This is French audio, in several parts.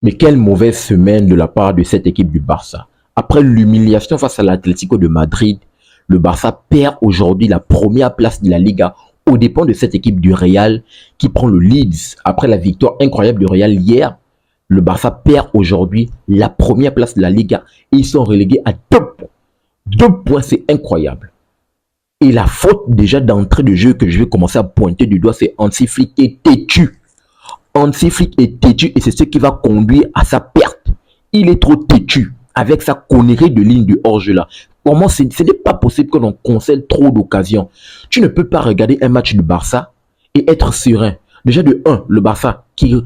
Mais quelle mauvaise semaine de la part de cette équipe du Barça. Après l'humiliation face à l'Atlético de Madrid, le Barça perd aujourd'hui la première place de la Liga aux dépens de cette équipe du Real qui prend le Leeds. Après la victoire incroyable du Real hier, le Barça perd aujourd'hui la première place de la Liga et ils sont relégués à 2 points. 2 points, c'est incroyable. Et la faute déjà d'entrée de jeu que je vais commencer à pointer du doigt, c'est Hansi Flick qui est têtu. Hansi Flick est têtu et c'est ce qui va conduire à sa perte. Il est trop têtu avec sa connerie de ligne du hors-jeu là. Comment ce n'est pas possible que l'on concède trop d'occasions. Tu ne peux pas regarder un match du Barça et être serein. Déjà de 1, le Barça qui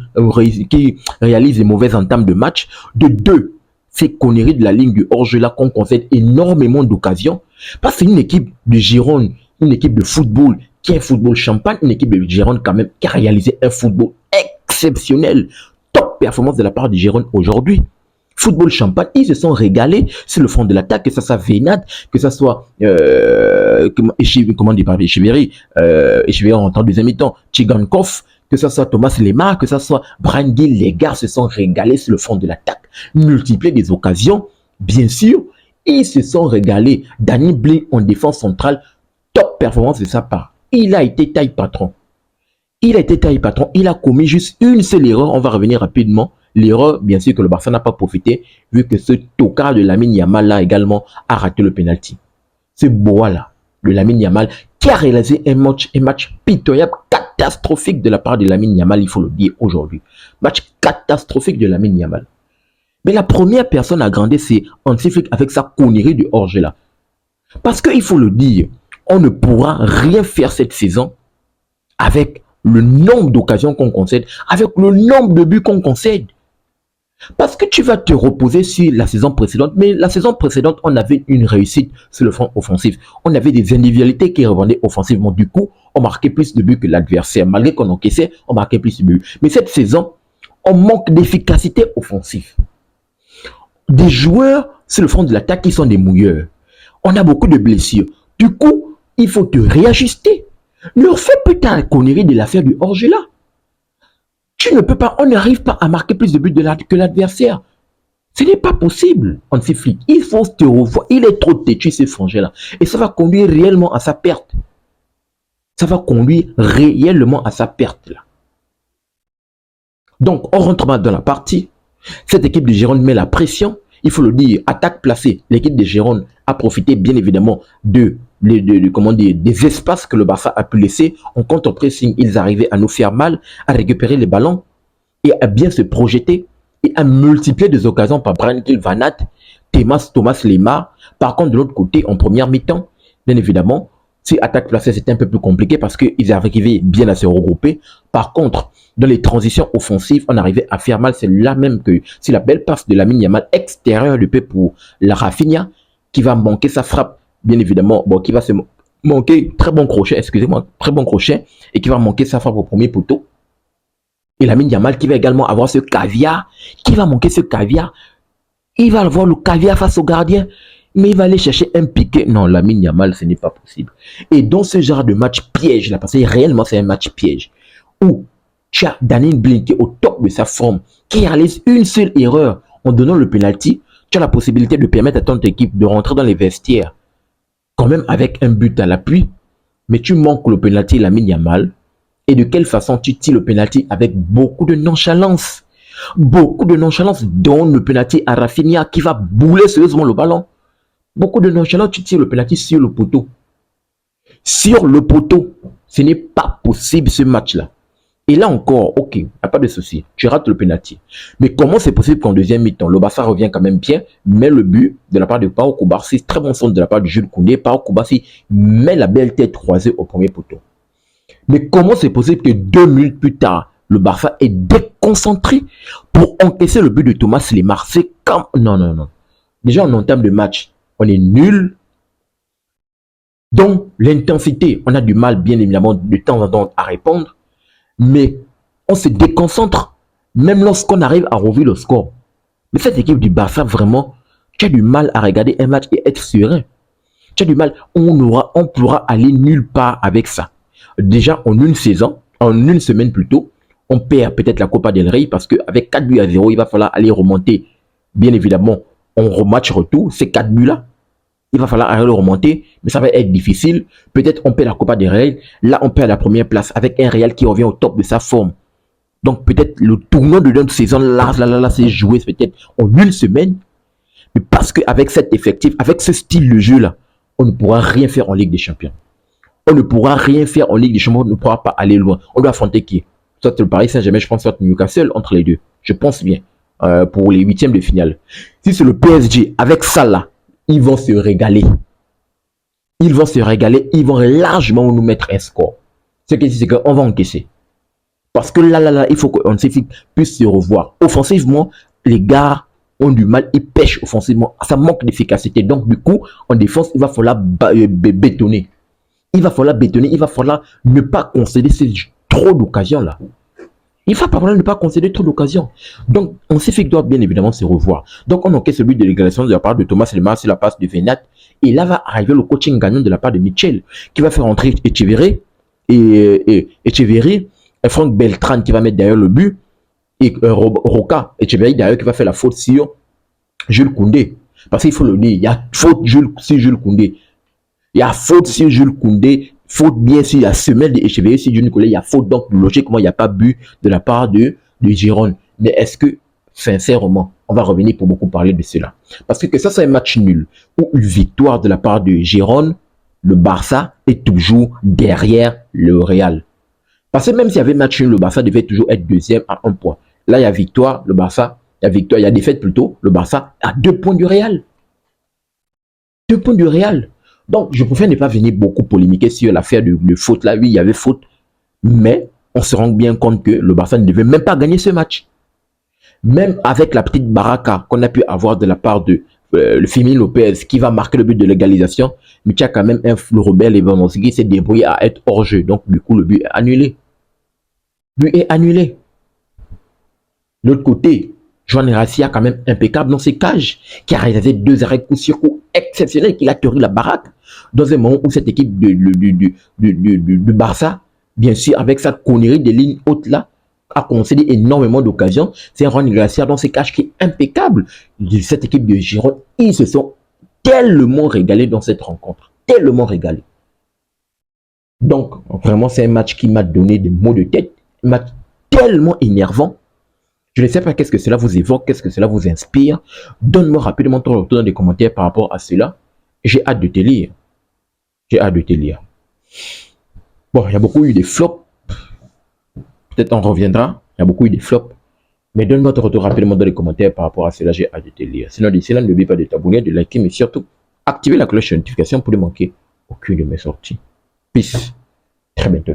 réalise des mauvaises entames de match. De 2, ces conneries de la ligne du hors-jeu là qu'on concède énormément d'occasions. Parce que c'est une équipe de Girone, une équipe de football qui est un football champagne, une équipe de Girone quand même qui a réalisé un football exceptionnel. Top performance de la part du Girone aujourd'hui. Football champagne, ils se sont régalés sur le front de l'attaque, que ce soit Veynad, que ce soit comment dire, Echeverry en temps deuxième mi-temps, Chigankov, que ce soit Thomas Lemar, que ce soit Bryan Gil, les gars se sont régalés sur le front de l'attaque, multiplier des occasions, bien sûr, ils se sont régalés. Danny Blind en défense centrale, top performance de sa part. Il a été taille patron. Il a commis juste une seule erreur, on va revenir rapidement. L'erreur, bien sûr, que le Barça n'a pas profité, vu que ce tocard de Lamine Yamal là également a raté le penalty. Ce bois là, de Lamine Yamal, qui a réalisé un match pitoyable, catastrophique de la part de Lamine Yamal, il faut le dire aujourd'hui. Match catastrophique de Lamine Yamal. Mais la première personne à grandir, c'est Hansi Flick avec sa connerie du hors-jeu là. Parce qu'il faut le dire, on ne pourra rien faire cette saison avec le nombre d'occasions qu'on concède, avec le nombre de buts qu'on concède. Parce que tu vas te reposer sur la saison précédente, mais la saison précédente, on avait une réussite sur le front offensif. On avait des individualités qui revendaient offensivement. Du coup, on marquait plus de buts que l'adversaire. Malgré qu'on encaissait, on marquait plus de buts. Mais cette saison, on manque d'efficacité offensive. Des joueurs sur le front de l'attaque qui sont des mouilleurs. On a beaucoup de blessures. Du coup, il faut te réajuster. Ne refais plus ta connerie de l'affaire du hors-jeu là. Tu ne peux pas, on n'arrive pas à marquer plus de buts que l'adversaire. Ce n'est pas possible, Hansi Flick. Il faut te revoir. Il est trop têtu, ce frangin-là. Et ça va conduire réellement à sa perte. Ça va conduire réellement à sa perte, là. Donc, on rentre dans la partie. Cette équipe de Girone met la pression. Il faut le dire, attaque placée. L'équipe de Girone a profité, bien évidemment, des espaces que le Barça a pu laisser. En contre-pressing, ils arrivaient à nous faire mal, à récupérer les ballons et à bien se projeter et à multiplier des occasions par Bryan Gil, Veynad, Thomas Lemar. Par contre, de l'autre côté, en première mi-temps, bien évidemment, si attaque placée, c'était un peu plus compliqué parce qu'ils arrivaient bien à se regrouper. Par contre, dans les transitions offensives, on arrivait à faire mal. C'est là même que c'est la belle passe de Lamine Yamal extérieure du P pour la Rafinha qui va manquer sa frappe. Bien évidemment, bon, qui va se manquer, très bon crochet, excusez-moi, très bon crochet, et qui va manquer sa frappe au premier poteau. Et Lamine Yamal qui va également avoir ce caviar, qui va manquer ce caviar. Il va avoir le caviar face au gardien, mais il va aller chercher un piqué. Non, Lamine Yamal, ce n'est pas possible. Et dans ce genre de match piège, là, parce que réellement c'est un match piège, où tu as Danny Blind qui est au top de sa forme, qui réalise une seule erreur en donnant le penalty, tu as la possibilité de permettre à ton équipe de rentrer dans les vestiaires quand même avec un but à l'appui, mais tu manques le penalty Lamine Yamal. Et de quelle façon tu tires le penalty avec beaucoup de nonchalance. Beaucoup de nonchalance. Donne le penalty à Rafinha qui va bouler sérieusement le ballon. Beaucoup de nonchalance, tu tires le penalty sur le poteau. Sur le poteau. Ce n'est pas possible ce match-là. Et là encore, ok, il n'y a pas de souci. Tu rates le penalty. Mais comment c'est possible qu'en deuxième mi-temps, le Barça revient quand même bien, met le but de la part de Pau Koubarsi, très bon centre de la part de Jules Koundé. Pau Koubarsi met la belle tête croisée au premier poteau. Mais comment c'est possible que 2 minutes plus tard, le Barça est déconcentré pour encaisser le but de Thomas Lemar? C'est comme... Non. Déjà, en entame de match, on est nul. Donc, l'intensité, on a du mal, bien évidemment, de temps en temps à répondre. Mais on se déconcentre, même lorsqu'on arrive à rouvrir le score. Mais cette équipe du Barça, vraiment, tu as du mal à regarder un match et être serein. Tu as du mal, on pourra aller nulle part avec ça. Déjà, en une saison, en une semaine plutôt, on perd peut-être la Copa del Rey parce qu'avec 4 buts à 0, il va falloir aller remonter. Bien évidemment, on rematch retour, ces 4 buts-là. Il va falloir aller le remonter, mais ça va être difficile. Peut-être on perd la Copa del Rey. Là, on perd la première place avec un Real qui revient au top de sa forme. Donc peut-être le tournoi de notre saison, là, c'est joué peut-être en une semaine. Mais parce qu'avec cet effectif, avec ce style de jeu-là, on ne pourra rien faire en Ligue des Champions. On ne pourra rien faire en Ligue des Champions, on ne pourra pas aller loin. On doit affronter qui? Soit le Paris Saint-Germain, je pense, soit Newcastle, entre les deux. Je pense bien, pour les huitièmes de finale. Si c'est le PSG, avec ça là, ils vont se régaler. Ils vont se régaler, ils vont largement nous mettre un score. Ce qui c'est qu'on va encaisser. Parce que là, il faut qu'on puisse se revoir. Offensivement, les gars ont du mal, ils pêchent offensivement. Ça manque d'efficacité. Donc, du coup, en défense, il va falloir bétonner. Il va falloir bétonner, il va falloir ne pas concéder trop d'occasions là. Il va falloir ne pas concéder trop d'occasions. Donc, on sait qu'il doit bien évidemment se revoir. Donc, on enquête celui de l'égalisation de la part de Thomas Lemar sur la passe de Venat. Et là va arriver le coaching gagnant de la part de Mitchell, qui va faire entrer Echeverry et Franck Beltran qui va mettre derrière le but. Et Roca, Echeverry derrière qui va faire la faute sur Jules Koundé. Parce qu'il faut le dire, il y a faute sur Jules Koundé. Il y a faute sur Jules Koundé, faute bien sûr, il y a semelle d'Echeverry sur Jules Koundé, il y a faute, donc logiquement, il n'y a pas but de la part de Giron. Mais est-ce que, sincèrement, on va revenir pour beaucoup parler de cela. Parce que ça, c'est un match nul, ou une victoire de la part de Giron, le Barça est toujours derrière le Real. Parce que même s'il y avait match nul, le Barça devait toujours être deuxième à 1 point. Là, il y a victoire, le Barça, il y a défaite plutôt, le Barça à 2 points du Real. 2 points du Real. Donc, je préfère ne pas venir beaucoup polémiquer sur l'affaire de faute là. Oui, il y avait faute. Mais on se rend bien compte que le Barça ne devait même pas gagner ce match. Même avec la petite baraka qu'on a pu avoir de la part de le Firmino Lopez qui va marquer le but de l'égalisation, mais il y a quand même le Robert Lewandowski qui s'est débrouillé à être hors jeu. Donc, du coup, le but est annulé. Le but est annulé. De l'autre côté, Joan Garcia quand même impeccable dans ses cages, qui a réalisé 2 arrêts coup sur coup exceptionnels, qui a tenu la baraque dans un moment où cette équipe du Barça, bien sûr, avec sa connerie des lignes hautes là, a concédé énormément d'occasions. C'est Joan Garcia dans ses cages qui est impeccable. Cette équipe de Giron, ils se sont tellement régalés dans cette rencontre. Tellement régalés. Donc, vraiment, c'est un match qui m'a donné des maux de tête. Un match tellement énervant. Je ne sais pas qu'est-ce que cela vous évoque, qu'est-ce que cela vous inspire. Donne-moi rapidement ton retour dans les commentaires par rapport à cela. J'ai hâte de te lire. J'ai hâte de te lire. Bon, il y a beaucoup eu des flops. Peut-être on reviendra. Il y a beaucoup eu des flops. Mais donne-moi ton retour rapidement dans les commentaires par rapport à cela. J'ai hâte de te lire. Sinon, d'ici là, n'oublie pas de t'abonner, de liker, mais surtout, activer la cloche de notification pour ne manquer aucune de mes sorties. Peace. Très bientôt.